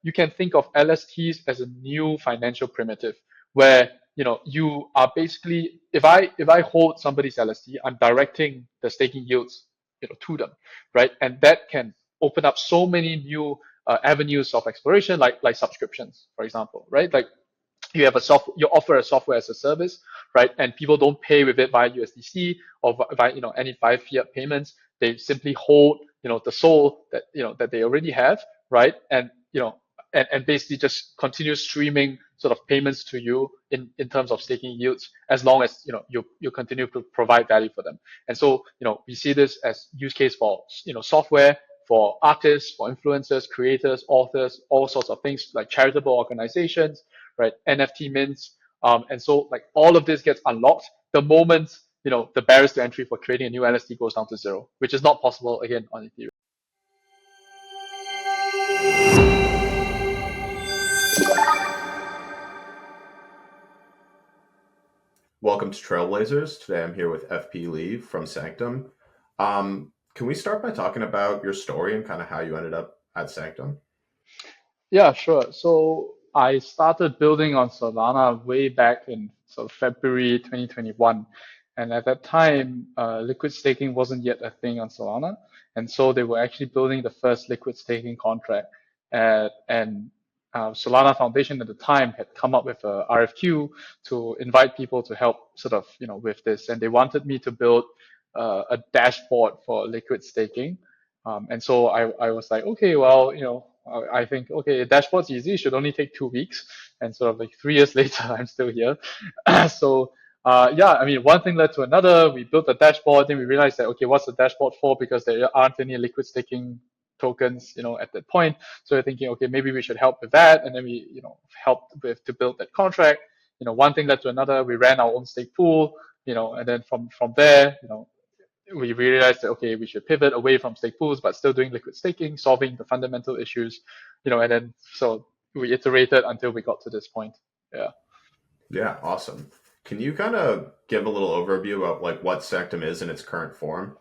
you can think of LSTs as a new financial primitive where you are basically, if I hold somebody's LST, I'm directing the staking yields to them, right? And that can open up so many new avenues of exploration, like subscriptions, for example, right? Like you offer a software as a service, right? And people don't pay with it via USDC or via any via fiat payments. They simply hold the soul that they already have, right? And and basically just continue streaming sort of payments to you in terms of staking yields, as long as you continue to provide value for them. And so we see this as use case for software, for artists, for influencers, creators, authors, all sorts of things, like charitable organizations, right? NFT mints. And so like all of this gets unlocked the moment the barriers to entry for creating a new LSD goes down to zero, which is not possible again on Ethereum. Welcome to Trailblazers. Today I'm here with FP Lee from Sanctum. Can we start by talking about your story and kind of how you ended up at Sanctum? Yeah, sure. So I started building on Solana way back in sort of February 2021. And at that time, liquid staking wasn't yet a thing on Solana. And so they were actually building the first liquid staking contract. And Solana Foundation at the time had come up with a RFQ to invite people to help sort of, with this. And they wanted me to build a dashboard for liquid staking. And so I was like, okay, well, I think, okay, dashboard's easy. It should only take 2 weeks. And sort of like 3 years later, I'm still here. So yeah, I mean, one thing led to another. We built a dashboard, then we realized that, okay, what's the dashboard for? Because there aren't any liquid staking tokens, at that point. So we're thinking, okay, maybe we should help with that. And then we, helped with to build that contract. One thing led to another. We ran our own stake pool, and then from there, we realized that, okay, we should pivot away from stake pools, but still doing liquid staking, solving the fundamental issues, and then so we iterated until we got to this point. Yeah. Yeah, awesome. Can you kind of give a little overview of like what Sanctum is in its current form?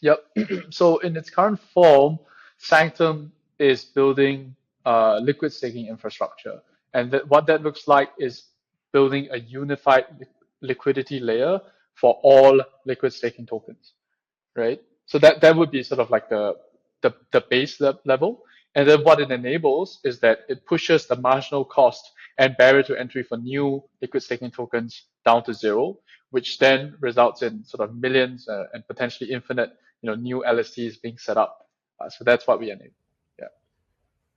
Yep. So in its current form, Sanctum is building liquid staking infrastructure. And what that looks like is building a unified liquidity layer for all liquid staking tokens, right? So that would be sort of like the base level. And then what it enables is that it pushes the marginal cost and barrier to entry for new liquid staking tokens down to zero, which then results in sort of millions and potentially infinite, new LSTs being set up. So that's what we enable. Yeah.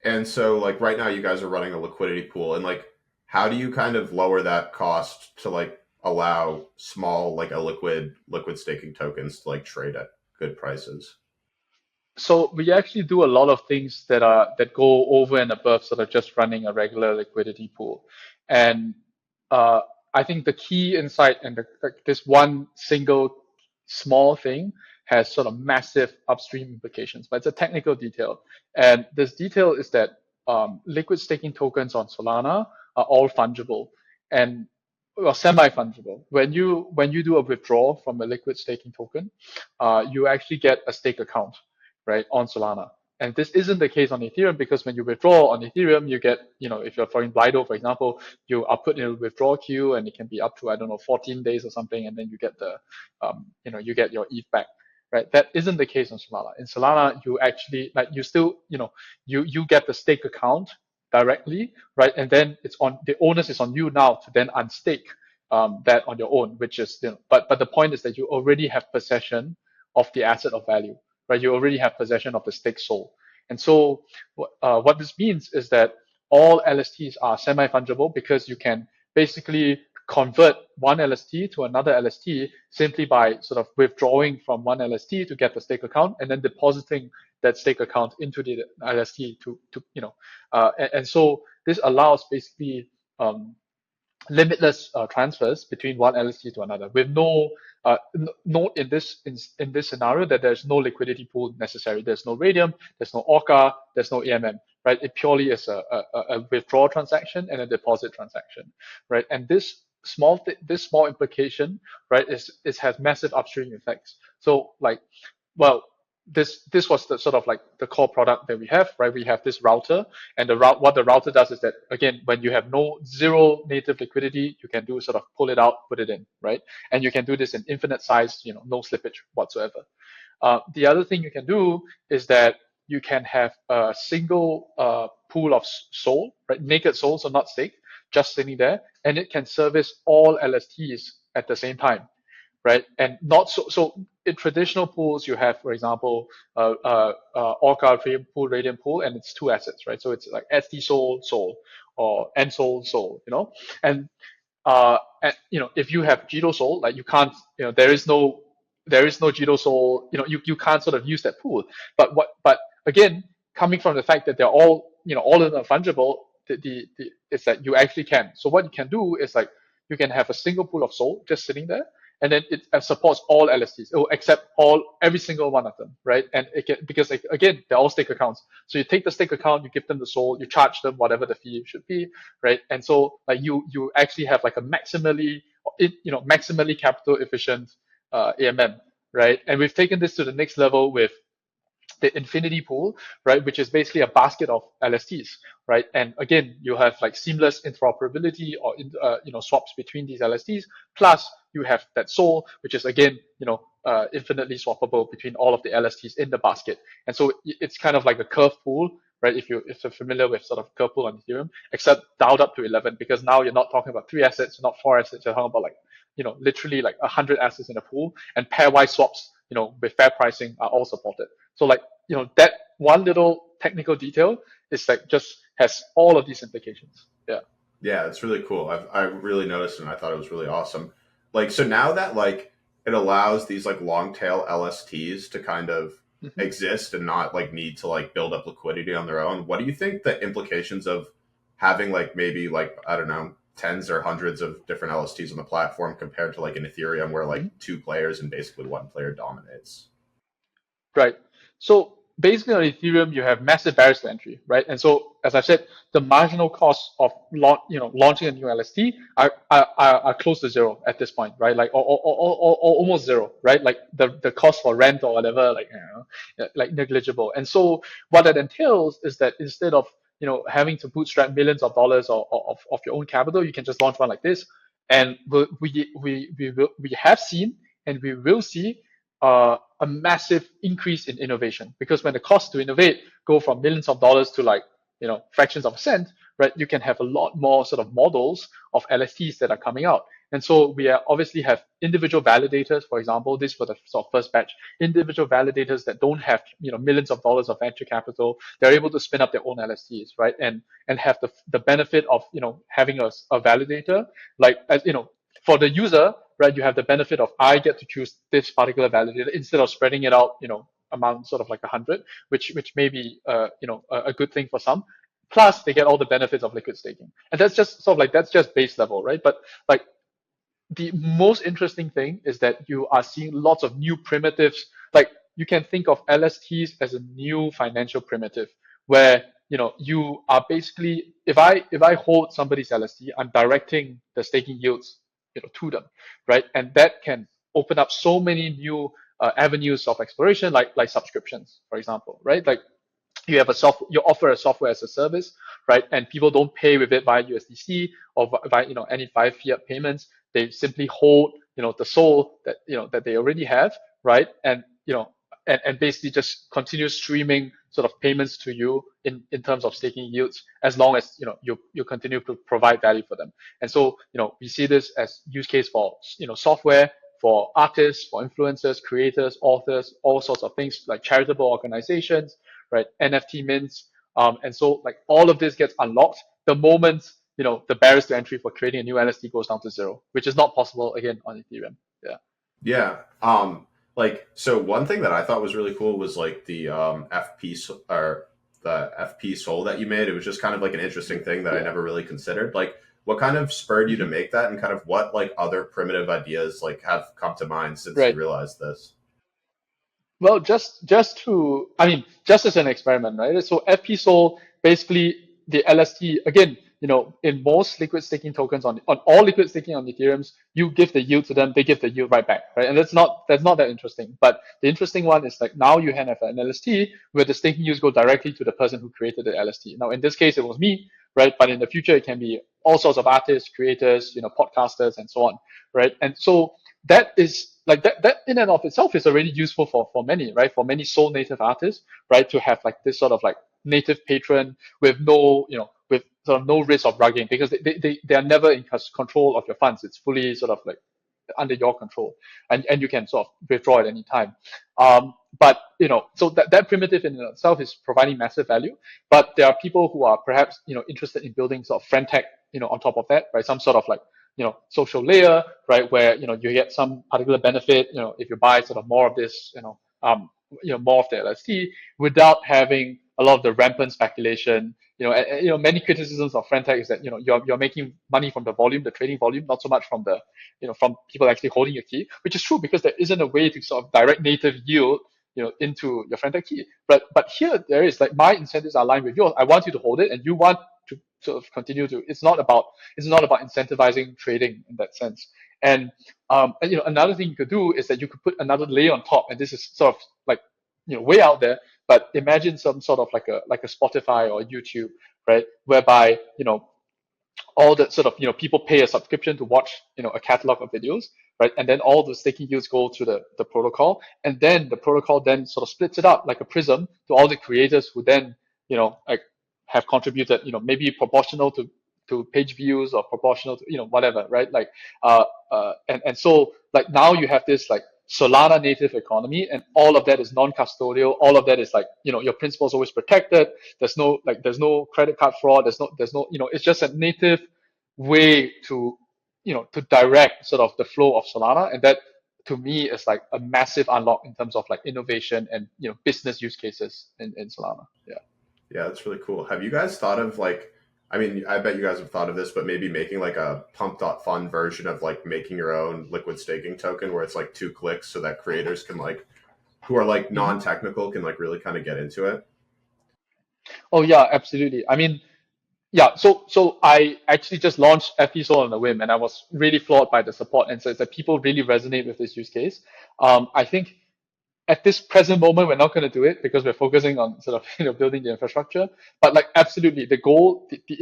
And so like right now you guys are running a liquidity pool, and like how do you kind of lower that cost to like allow small like a liquid staking tokens to like trade at good prices? So we actually do a lot of things that go over and above sort of just running a regular liquidity pool. And uh, I think the key insight and this one single small thing has sort of massive upstream implications, but it's a technical detail. And this detail is that liquid staking tokens on Solana are all fungible and well, semi-fungible. When you do a withdrawal from a liquid staking token, you actually get a stake account, right, on Solana. And this isn't the case on Ethereum, because when you withdraw on Ethereum, you get, if you're following Lido, for example, you are put in a withdrawal queue and it can be up to, I don't know, 14 days or something. And then you get you get your ETH back, right? That isn't the case on Solana. In Solana, you actually, like, you still, you get the stake account directly, right? And then the onus is on you now to then unstake that on your own, which is, but the point is that you already have possession of the asset of value, right? You already have possession of the stake soul. And so what this means is that all LSTs are semi-fungible, because you can basically convert one LST to another LST simply by sort of withdrawing from one LST to get the stake account and then depositing that stake account into the LST and so this allows basically limitless transfers between one LST to another, with no note in this scenario that there's no liquidity pool necessary. There's no Radium, there's no Orca, there's no AMM, right? It purely is a withdrawal transaction and a deposit transaction, right? And this small implication, right, is has massive upstream effects. So like, well, this was the sort of like the core product that we have, right? We have this router, and the route what the router does is that, again, when you have no zero native liquidity, you can do sort of pull it out, put it in, right? And you can do this in infinite size, no slippage whatsoever. The other thing you can do is that you can have a single pool of SOL, right? Naked SOL, so not staked, just sitting there, and it can service all LSTs at the same time, right? And not so in traditional pools, you have, for example, Orca pool, Radiant pool, and it's two assets, right? So it's like ST Sol, Sol, or N Sol, Sol, and if you have Jito Sol, like you can't, there is no Jito Sol, you can't sort of use that pool. But again, coming from the fact that they're all of them are fungible, it's that you actually can. So what you can do is like you can have a single pool of Sol just sitting there, and then it supports all LSTs, except every single one of them, right? And because like, again, they're all stake accounts. So you take the stake account, you give them the SOL, you charge them whatever the fee should be, right? And so like you actually have like a maximally capital efficient AMM, right? And we've taken this to the next level with the infinity pool, right, which is basically a basket of LSTs, right? And again, you have like seamless interoperability or swaps between these LSTs. Plus, you have that SOL, which is again infinitely swappable between all of the LSTs in the basket. And so it's kind of like a curve pool, right? If you're familiar with sort of curve pool on Ethereum, except dialed up to 11, because now you're not talking about 3 assets, you're not 4 assets, you're talking about like literally like 100 assets in a pool, and pairwise swaps, with fair pricing are all supported. So like, that one little technical detail is like just has all of these implications. Yeah. Yeah, it's really cool. I really noticed, and I thought it was really awesome. Like, so now that like it allows these like long tail LSTs to kind of Mhm. exist and not like need to like build up liquidity on their own, what do you think the implications of having like maybe like, I don't know, tens or hundreds of different LSTs on the platform compared to like an Ethereum where like Mhm. two players and basically one player dominates? Right. So basically on Ethereum, you have massive barriers to entry, right? And so, as I said, the marginal cost of launching a new LST are close to zero at this point, right? Like or almost zero, right? Like the cost for rent or whatever, like like negligible. And so what that entails is that instead of having to bootstrap millions of dollars of your own capital, you can just launch one like this. And we have seen and we will see a massive increase in innovation, because when the cost to innovate go from millions of dollars to like fractions of a cent, right? You can have a lot more sort of models of LSTs that are coming out. And so we obviously have individual validators. For example, this for the sort of first batch, individual validators that don't have millions of dollars of venture capital. They're able to spin up their own LSTs, right? And have the benefit of having a validator, like as for the user, right? You have the benefit of, I get to choose this particular validator instead of spreading it out, among sort of like 100, which may be a good thing for some. Plus, they get all the benefits of liquid staking, and that's just sort of like, that's just base level, right? But like, the most interesting thing is that you are seeing lots of new primitives. Like, you can think of LSTs as a new financial primitive, where you are basically, if I hold somebody's LST, I'm directing the staking yields to them, right? And that can open up so many new avenues of exploration, like subscriptions, for example, right? Like, you offer a software as a service, right? And people don't pay with it via USDC or via any via fiat payments. They simply hold the SOL that they already have, right? And and basically just continue streaming sort of payments to you in terms of staking yields, as long as you continue to provide value for them. And so we see this as use case for software, for artists, for influencers, creators, authors, all sorts of things, like charitable organizations, right? NFT mints. And so like all of this gets unlocked the moment the barriers to entry for creating a new LST goes down to zero, which is not possible again on Ethereum. Yeah. Yeah. Like, so one thing that I thought was really cool was like the or the FP Soul that you made. It was just kind of like an interesting thing that I Yeah. never really considered. Like, what kind of spurred you to Mhm. make that, and kind of what like other primitive ideas like have come to mind since you Right. realized this? Well, just as an experiment, right? So FP Soul, basically the LST again. in most liquid staking tokens on all liquid staking on Ethereum's, you give the yield to them, they give the yield right back, right? And that's not that interesting. But the interesting one is like now you can have an LST where the staking yields go directly to the person who created the LST. Now in this case it was me, right? But in the future it can be all sorts of artists, creators, podcasters, and so on, right? And so that is like that in and of itself is already useful for many, right? For many sole native artists, right? To have like this sort of like native patron with no, with sort of no risk of rugging, because they are never in control of your funds. It's fully sort of like under your control, and you can sort of withdraw at any time. But so that primitive in itself is providing massive value. But there are people who are perhaps interested in building sort of friend tech on top of that, right? Some sort of like social layer, right, where you get some particular benefit, if you buy sort of more of this, more of the LST without having a lot of the rampant speculation. Many criticisms of friend tech is that you're making money from the volume, the trading volume, not so much from the from people actually holding your key, which is true because there isn't a way to sort of direct native yield into your friend tech key. But here there is, like, my incentives are aligned with yours. I want you to hold it, and you want to sort of continue to. It's not about incentivizing trading in that sense. And another thing you could do is that you could put another layer on top, and this is sort of like way out there. But imagine some sort of like a Spotify or YouTube, right, whereby all the sort of people pay a subscription to watch a catalog of videos, right, and then all the staking yields go to the protocol, and then the protocol then sort of splits it up like a prism to all the creators who then like have contributed, maybe proportional to page views or proportional to whatever, right, like and so like now you have this like Solana native economy, and all of that is non-custodial. All of that is like your principal is always protected. There's no credit card fraud. There's no it's just a native way to direct sort of the flow of Solana, and that to me is like a massive unlock in terms of like innovation and business use cases in Solana. Yeah. Yeah, that's really cool. Have you guys thought of like, I mean, I bet you guys have thought of this, but maybe making like a pump.fun version of like making your own liquid staking token where it's like 2 clicks so that creators can like, who are like Mhm. non-technical can like really kind of get into it? Oh yeah, absolutely. I mean, yeah, so I actually just launched FP on a whim, and I was really floored by the support, and so it's that people really resonate with this use case. I think at this present moment, we're not going to do it because we're focusing on sort of building the infrastructure. But like absolutely, the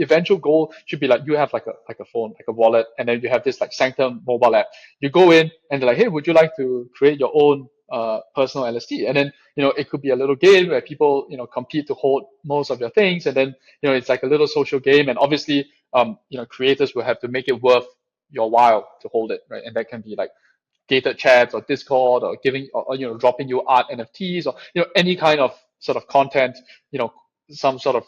eventual goal should be like you have like a phone, like a wallet, and then you have this like Sanctum mobile app. You go in and they're like, hey, would you like to create your own personal LST? And then it could be a little game where people compete to hold most of your things, and then it's like a little social game. And obviously, creators will have to make it worth your while to hold it, right? And that can be like gated chats or Discord or giving or dropping you art NFTs or any kind of sort of content, some sort of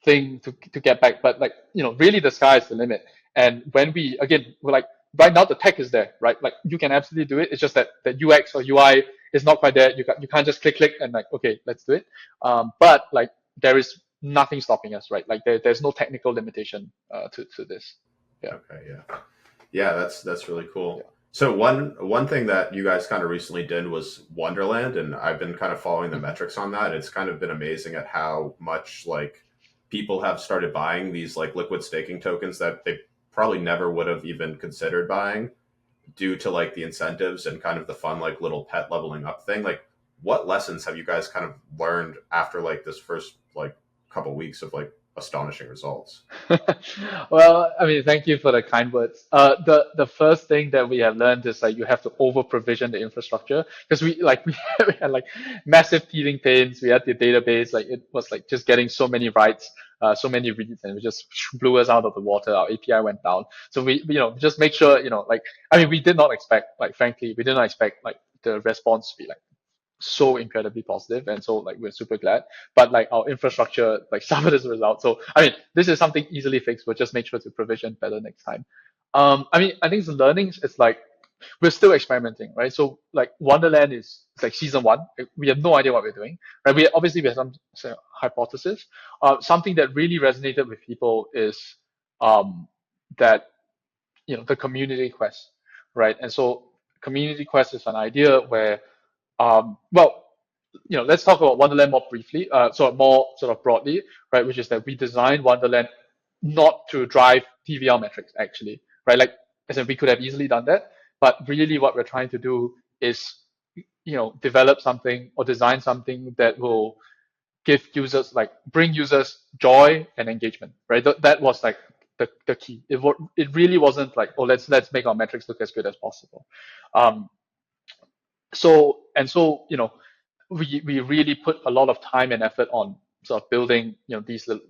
thing to get back. But like really the sky is the limit. And when we're like right now the tech is there, right? Like you can absolutely do it. It's just that the UX or UI is not quite there. You can't just click and like okay, let's do it. But like there is nothing stopping us, right? Like there's no technical limitation to this. Yeah. Okay, yeah. Yeah, that's really Yeah. cool. So one thing that you guys kind of recently did was Wonderland, and I've been kind of following the Mhm. metrics on that. It's kind of been amazing at how much like people have started buying these like liquid staking tokens that they probably never would have even considered buying due to like the incentives and kind of the fun like little pet leveling up thing. Like what lessons have you guys kind of learned after like this first like couple weeks of like astonishing results? Well, I mean, thank you for the kind words. The first thing that we have learned is like you have to over provision the infrastructure because we had like massive teething pains. We had the database like it was like just getting so many writes, so many reads, and it just blew us out of the water. Our API went down, so we just make sure like I mean we did not expect, like, frankly we did not expect like the response to be like so incredibly positive, and so like we're super glad. But like our infrastructure like suffered as a result. So I mean this is something easily fixed. We'll just make sure to provision better next time. I mean I think the learnings is like we're still experimenting, right? So like Wonderland is it's like season one. We have no idea what we're doing, right? We have some say, hypothesis. Something that really resonated with people is that the community quest, right? And so community quest is an idea where well, let's talk about Wonderland more briefly, more sort of broadly, right? Which is that we designed Wonderland not to drive TVL metrics actually, right? Like, as in we could have easily done that, but really what we're trying to do is, develop something or design something that will give users, like, bring users joy and engagement, right? That was like the key. It really wasn't like, oh, let's make our metrics look as good as possible. Um, so we really put a lot of time and effort on sort of building, these little,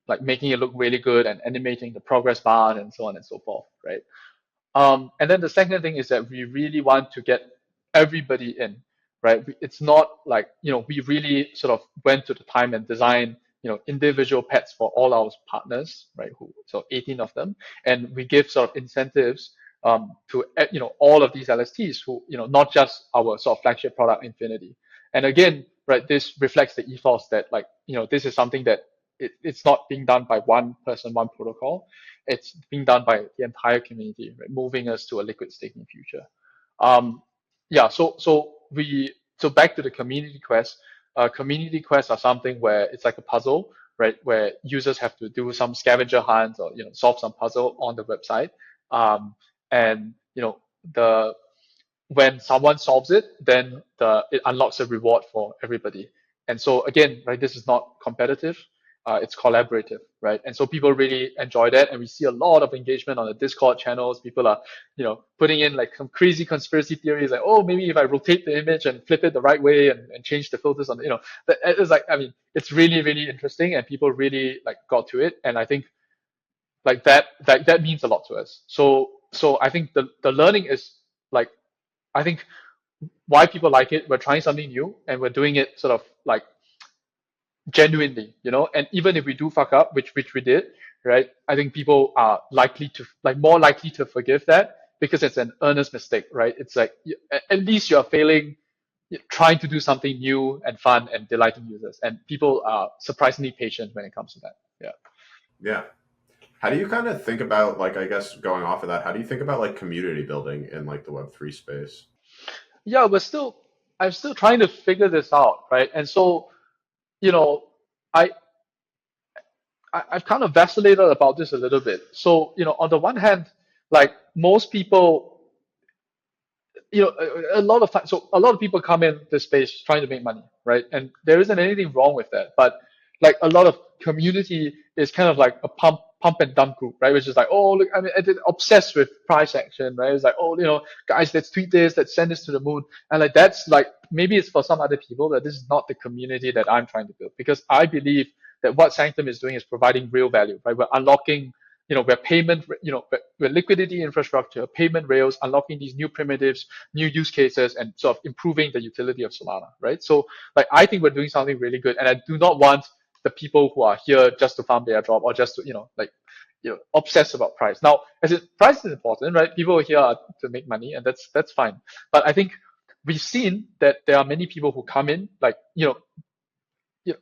like making it look really good and animating the progress bar and so on and so forth, right? And then the second thing is that we really want to get everybody in, right? It's not like, we really sort of went to the time and designed, individual pets for all our partners, right? So 18 of them, and we give sort of incentives to, all of these LSTs who, not just our sort of flagship product Infinity. And again, right, this reflects the ethos that, like, this is something that it's not being done by one person, one protocol. It's being done by the entire community, right? Moving us to a liquid staking future. Um, yeah. So back to the community quests. Community quests are something where it's like a puzzle, right? Where users have to do some scavenger hunts or, solve some puzzle on the website. And the when someone solves it, then it unlocks a reward for everybody. And so again, right, this is not competitive, it's collaborative, right? And so people really enjoy that, and we see a lot of engagement on the Discord channels. People are, putting in like some crazy conspiracy theories, like, oh, maybe if I rotate the image and flip it the right way and change the filters on, it's like, I mean, it's really really interesting, and people really like got to it, and I think like that means a lot to us. So I think the learning is like, I think why people like it, we're trying something new and we're doing it sort of like genuinely, and even if we do fuck up, which we did, right? I think people are likely to, like, more likely to forgive that because it's an earnest mistake, right? It's like, at least you're failing, trying to do something new and fun and delighting users, and people are surprisingly patient when it comes to that. Yeah. Yeah. How do you kind of think about, like, I guess going off of that, how do you think about like community building in like the Web3 space? Yeah, I'm still trying to figure this out, right? And so, you know, I I've kind of vacillated about this a little bit. So, on the one hand, like most people, a lot of times, so a lot of people come in this space trying to make money, right? And there isn't anything wrong with that. But like a lot of community is kind of like a pump and dump group, right? Which is like, oh, look, I mean, it's obsessed with price action, right? It's like, oh, guys, let's tweet this, let's send this to the moon. And like, that's like, maybe it's for some other people, but this is not the community that I'm trying to build, because I believe that what Sanctum is doing is providing real value, right? We're unlocking, we're payment, we're liquidity infrastructure, payment rails, unlocking these new primitives, new use cases, and sort of improving the utility of Solana, right? So like, I think we're doing something really good, and I do not want the people who are here just to farm their job or just to, like, obsess about price. Now, as it price is important, right? People here are to make money, and that's fine. But I think we've seen that there are many people who come in, like,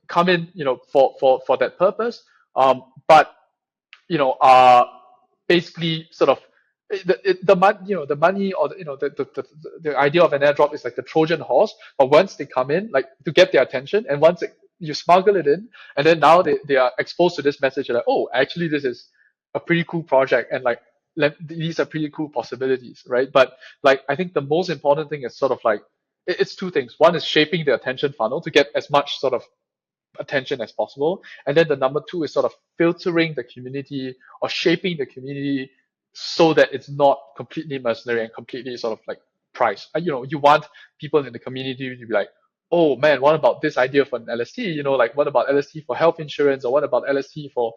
come in, for that purpose. But are basically sort of the money, the money, or the idea of an airdrop is like the Trojan horse. But once they come in, like, to get their attention, and once you smuggle it in, and then now they are exposed to this message, like, oh, actually this is a pretty cool project, and like, these are pretty cool possibilities, right? But like, I think the most important thing is sort of like, it's two things. One is shaping the attention funnel to get as much sort of attention as possible. And then the number two is sort of filtering the community or shaping the community so that it's not completely mercenary and completely sort of like price. You want people in the community to be like, oh man, what about this idea for an LST? Like, what about LST for health insurance, or what about LST for,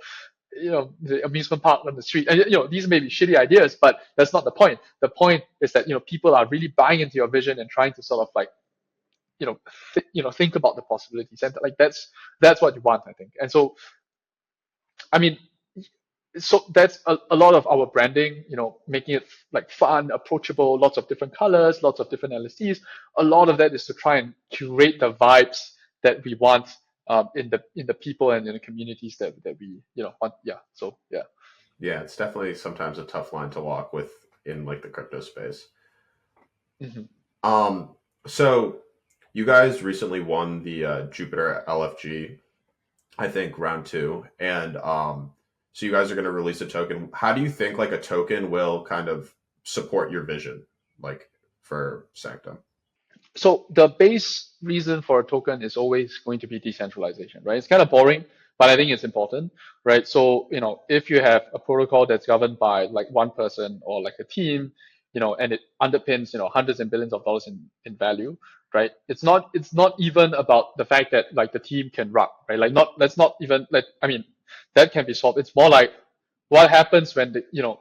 the amusement park on the street? And these may be shitty ideas, but that's not the point. The point is that, people are really buying into your vision and trying to sort of like, think about the possibilities, and like, that's what you want, I think. And so, I mean, so that's a lot of our branding, making it like fun, approachable, lots of different colors, lots of different LSTs. A lot of that is to try and curate the vibes that we want, in the people and in the communities that we, want. Yeah. So yeah. Yeah, it's definitely sometimes a tough line to walk with in like the crypto space. Hmm. Um, so you guys recently won the Jupiter LFG, I think round two, and So you guys are going to release a token. How do you think like a token will kind of support your vision, like for Sanctum? So the base reason for a token is always going to be decentralization, right? It's kind of boring, but I think it's important, right? So, if you have a protocol that's governed by like one person or like a team, and it underpins, hundreds and billions of dollars in value, right? It's not even about the fact that like the team can run, right? Like not, let's not even let, I mean, that can be solved. It's more like what happens when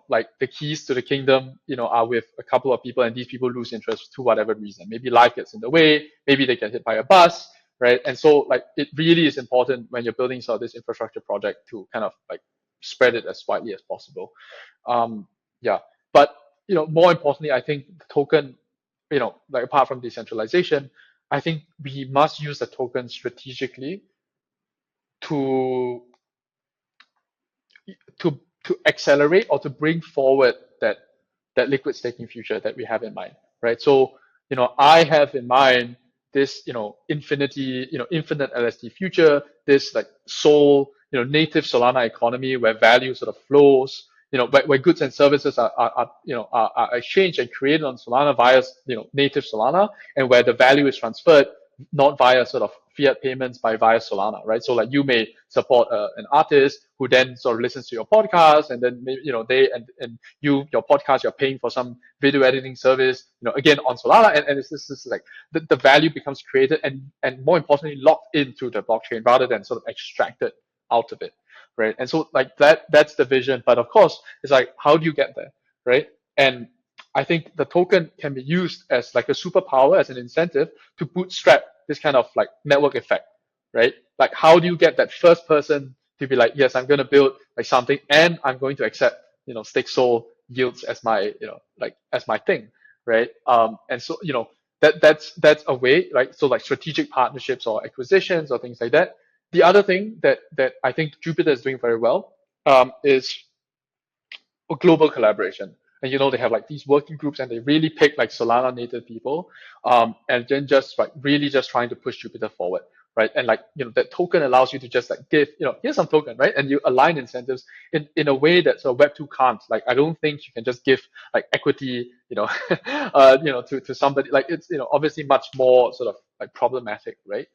like the keys to the kingdom, are with a couple of people and these people lose interest to whatever reason. Maybe life gets in the way, maybe they get hit by a bus, right? And so like it really is important when you're building sort of this infrastructure project to kind of like spread it as widely as possible. Yeah, but more importantly, I think the token, like apart from decentralization, I think we must use the token strategically to to accelerate or to bring forward that liquid staking future that we have in mind, right? So, I have in mind this, infinite LSD future, this like sole, native Solana economy where value sort of flows, where goods and services are exchanged and created on Solana via, native Solana, and where the value is transferred not via sort of fiat payments by via Solana, right? So like you may support an artist who then sort of listens to your podcast, and then maybe, they and your podcast, you're paying for some video editing service, again on Solana, and it's this is like the value becomes created and more importantly locked into the blockchain rather than sort of extracted out of it, right? And so like that's the vision, but of course it's like how do you get there, right? And I think the token can be used as like a superpower, as an incentive to bootstrap this kind of like network effect, right? Like how do you get that first person to be like, yes, I'm going to build like something and I'm going to accept, stake soul yields as my, like as my thing, right? And so, that's a way, right? So like strategic partnerships or acquisitions or things like that. The other thing that I think Jupiter is doing very well, is global collaboration. And they have like these working groups and they really pick like Solana native people, and then just like really just trying to push Jupiter forward, right? And like, that token allows you to just like give, here's some token, right? And you align incentives in a way that sort of Web2 can't. Like, I don't think you can just give like equity, to somebody. Like it's, obviously much more sort of like problematic, right?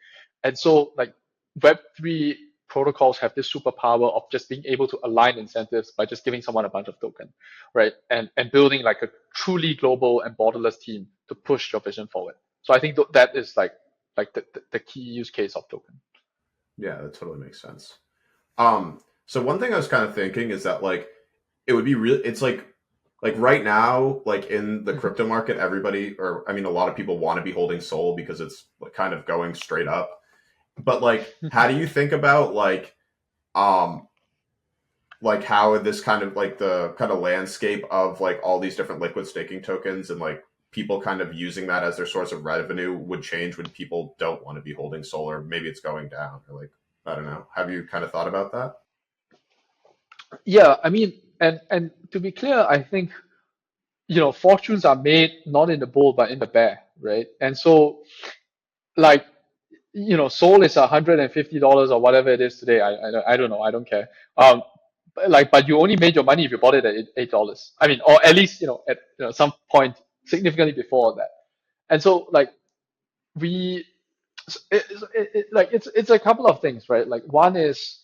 And so like Web3 protocols have this superpower of just being able to align incentives by just giving someone a bunch of token, right? And building like a truly global and borderless team to push your vision forward. So I think that is like the key use case of token. Yeah, that totally makes sense. So one thing I was kind of thinking is that like it would be real. It's like right now, like in the Mhm. crypto market, everybody, or I mean, a lot of people want to be holding Sol because it's like kind of going straight up. But like, how do you think about um, like how this kind of like the kind of landscape of like all these different liquid staking tokens and like people kind of using that as their source of revenue would change when people don't want to be holding Solar? Maybe it's going down, or like I don't know. Have you kind of thought about that? Yeah, I mean, and to be clear, I think fortunes are made not in the bull but in the bear, right? And so like Sol is $150 or whatever it is today. I don't know. I don't care. But you only made your money if you bought it at $8. I mean, or at least at some point significantly before that. And so like we, like it's a couple of things, right? Like one is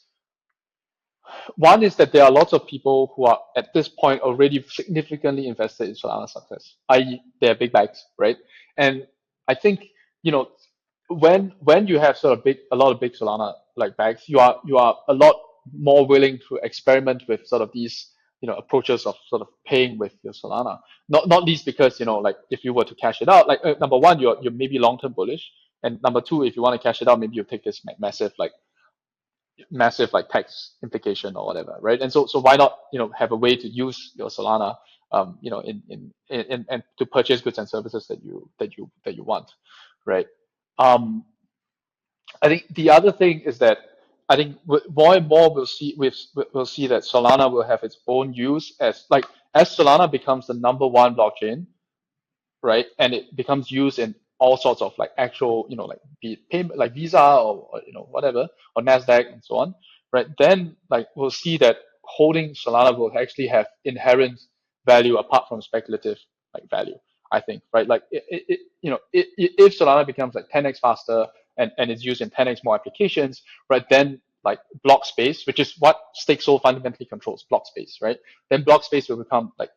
that there are lots of people who are at this point already significantly invested in Solana success, i.e., they're big bags, right? And I think you know when you have sort of a lot of big Solana like bags, you are a lot more willing to experiment with sort of these approaches of sort of paying with your Solana. Not least because like if you were to cash it out, like number one, you're maybe long term bullish, and number two, if you want to cash it out, maybe you take this massive like tax implication or whatever, right? And so why not have a way to use your Solana, in and to purchase goods and services that you want, right? Um, I think the other thing is that I think more and more we'll see that Solana will have its own use as Solana becomes the number one blockchain, right? And it becomes used in all sorts of like actual, like be it payment like Visa or whatever, or Nasdaq and so on, right? Then like we'll see that holding Solana will actually have inherent value apart from speculative like value. I think, right? Like if Solana becomes like 10x faster and is used in 10x more applications, right? Then like block space, which is what StakeSole fundamentally controls, block space, right? Then block space will become like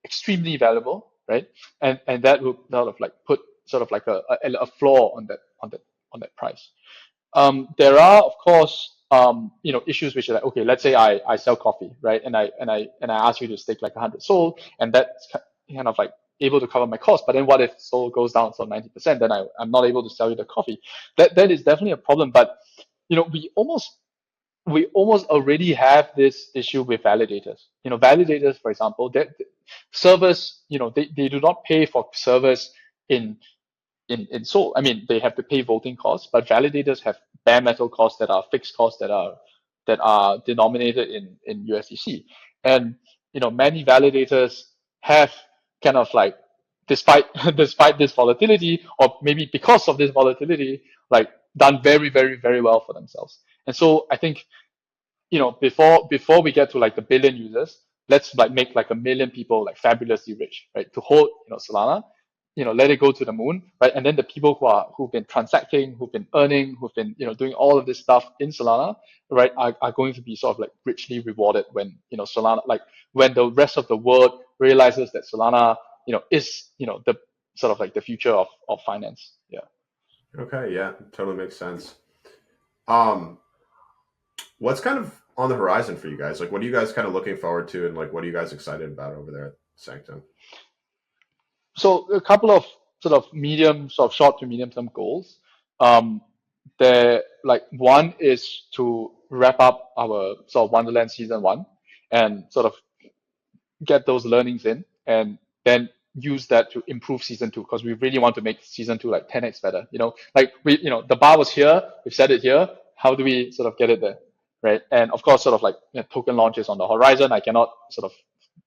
extremely valuable, right? And that will sort of like put sort of like a floor on that price. There are of course issues which are like, okay, let's say I sell coffee, right? And I ask you to stake like 100 SOL, and that's kind of like able to cover my cost. But then what if SOL goes down to 90%? Then I'm not able to sell you the coffee. That is definitely a problem. But we almost already have this issue with validators. Validators, for example, servers, they do not pay for servers in in Sol. I mean, they have to pay voting costs, but validators have bare metal costs that are fixed costs that are denominated in USDC. And many validators have kind of like, despite despite this volatility, or maybe because of this volatility, like done very, very, very well for themselves. And so I think before we get to like the billion users, let's like make like a million people like fabulously rich, right? To hold Solana, let it go to the moon, right? And then the people who've been transacting, who've been earning, who've been doing all of this stuff in Solana, right, are going to be sort of like richly rewarded when Solana, like when the rest of the world realizes that Solana is the sort of like the future of finance. Yeah. Okay, yeah, totally makes sense. Um, what's kind of on the horizon for you guys? Like, what are you guys kind of looking forward to, and like, what are you guys excited about over there at Sanctum? So a couple of sort of short to medium term goals. Um, there, like one is to wrap up our sort of Wonderland season one and sort of get those learnings in, and then use that to improve season two, because we really want to make season two like 10x better. Like the bar was here, we've set it here. How do we sort of get it there, right? And of course, sort of like token launches on the horizon. I cannot sort of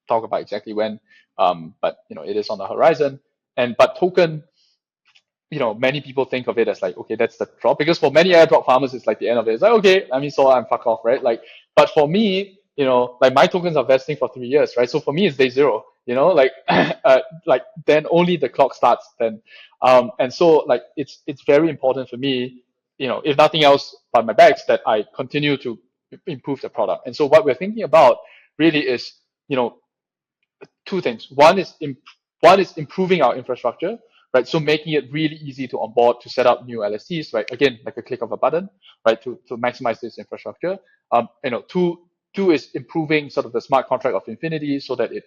talk about exactly when, but it is on the horizon. But token, many people think of it as like, okay, that's the drop, because for many airdrop farmers, it's like the end of it. It's like, okay, I mean, so I'm fuck off, right? Like, but for me, like my tokens are vesting for 3 years, right? So for me, it's day zero, like, like then only the clock starts then. And so like, it's very important for me, if nothing else but my bags, that I continue to improve the product. And so what we're thinking about really is, you know, two things. One is improving our infrastructure, right? So making it really easy to onboard, to set up new LSTs, right? Again, like a click of a button, right? To maximize this infrastructure. Two is improving sort of the smart contract of Infinity, so that it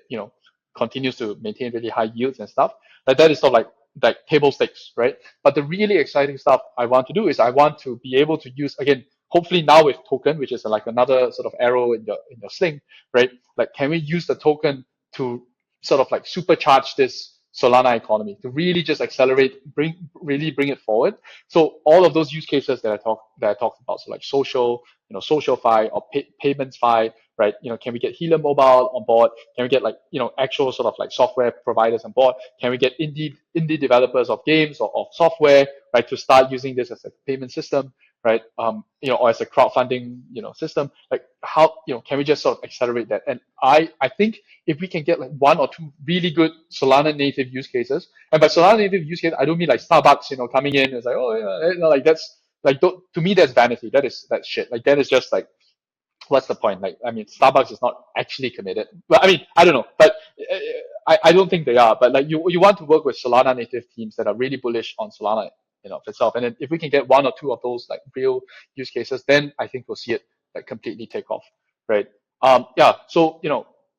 continues to maintain really high yields and stuff. Like that is sort of like table stakes, right? But the really exciting stuff I want to do is I want to be able to use, again, hopefully now with token, which is like another sort of arrow in your sling, right? Like, can we use the token to sort of like supercharge this Solana economy, to really just accelerate, really bring it forward? So all of those use cases that I talked about, so like social, SocialFi or payments fi, right? Can we get Helium Mobile on board? Can we get like actual sort of like software providers on board? Can we get indie developers of games or of software, right, to start using this as a payment system, right? Or as a crowdfunding, system? Like, how, can we just sort of accelerate that? And I think if we can get like one or two really good Solana native use cases, and by Solana native use case, I don't mean like Starbucks, coming in. It's like, oh yeah, like that's like, to me, that's vanity. That's shit. Like that is just like, what's the point? Like, I mean, Starbucks is not actually committed. Well, I mean, I don't know, but I don't think they are. But like, you want to work with Solana native teams that are really bullish on Solana, itself. And then if we can get one or two of those like real use cases, then I think we'll see it like completely take off, right? Yeah. So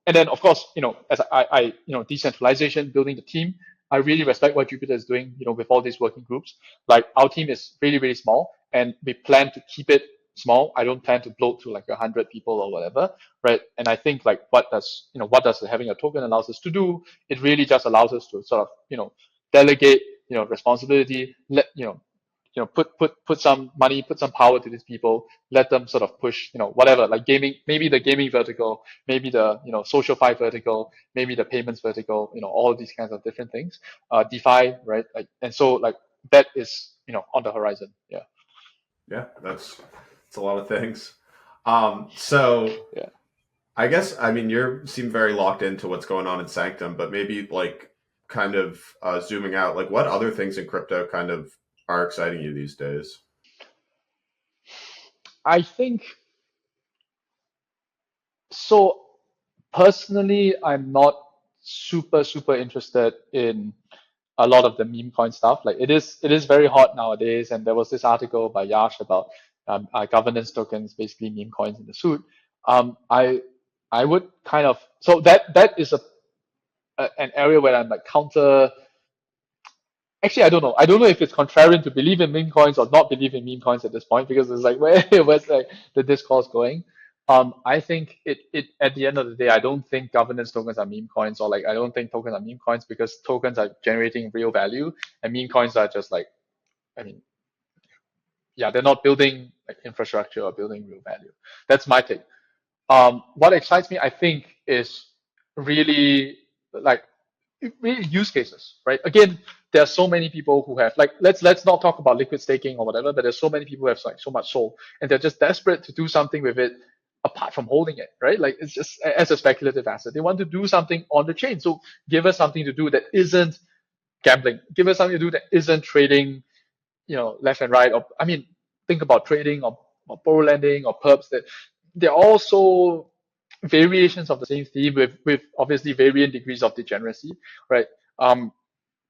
and then of course, as decentralization, building the team. I really respect what Jupiter is doing, with all these working groups. Like our team is really, really small, and we plan to keep it small. I don't plan to bloat to like 100 people or whatever, right? And I think like, what does having a token allows us to do? It really just allows us to sort of delegate responsibility. Let put some money, put some power to these people. Let them sort of push whatever, like gaming, maybe the gaming vertical, maybe the social fi vertical, maybe the payments vertical. All of these kinds of different things. DeFi, right? Like, and so like that is on the horizon. Yeah. Yeah, that's a lot of things. So Yeah. I guess I mean you seem very locked into what's going on in Sanctum, but maybe like kind of zooming out, like what other things in crypto kind of are exciting you these days? I think so. Personally, I'm not super interested in a lot of the meme coin stuff. Like it is very hot nowadays, and there was this article by Yash about governance tokens, basically meme coins in the suit. I would kind of, so that is an area where I'm like counter. Actually, I don't know. I don't know if it's contrarian to believe in meme coins or not believe in meme coins at this point, because it's like where's like the discourse going? I think it at the end of the day, I don't think governance tokens are meme coins, or like I don't think tokens are meme coins, because tokens are generating real value and meme coins are just like, I mean, yeah, they're not building like infrastructure or building real value. That's my take. What excites me, I think, is really like really use cases, right? Again, there are so many people who have like, let's not talk about liquid staking or whatever, but there's so many people who have like so much soul, and they're just desperate to do something with it apart from holding it, right? Like it's just as a speculative asset. They want to do something on the chain. So give us something to do that isn't gambling. Give us something to do that isn't trading, left and right. Or I mean, think about trading or borrow lending or perps. That they're also variations of the same theme with obviously varying degrees of degeneracy, right? Um,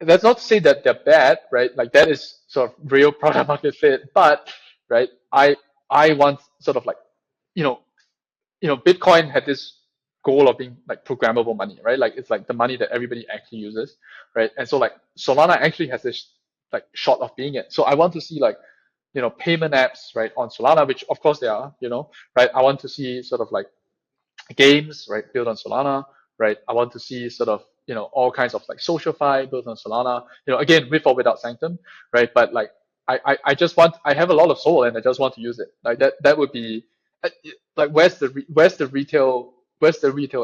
that's not to say that they're bad, right? Like that is sort of real product market fit, but right, I want sort of like, you know, Bitcoin had this goal of being like programmable money, right? Like it's like the money that everybody actually uses, right? And so like Solana actually has this like shot of being it. So I want to see like, payment apps, right, on Solana, which of course they are, right? I want to see sort of like games, right, built on Solana, right? I want to see sort of, all kinds of like social fi built on Solana, again, with or without Sanctum, right? But like, I just want, I have a lot of soul and I just want to use it. Like that would be like, where's the retail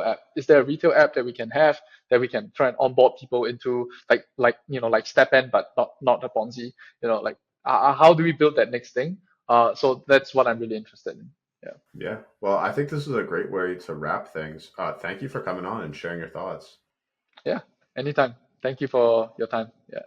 app? Is there a retail app that we can have that we can try and onboard people into like StepN, but not a Ponzi, like how do we build that next thing? So that's what I'm really interested in. Yeah. Yeah. Well, I think this is a great way to wrap things. Thank you for coming on and sharing your thoughts. Yeah, anytime. Thank you for your time. Yeah.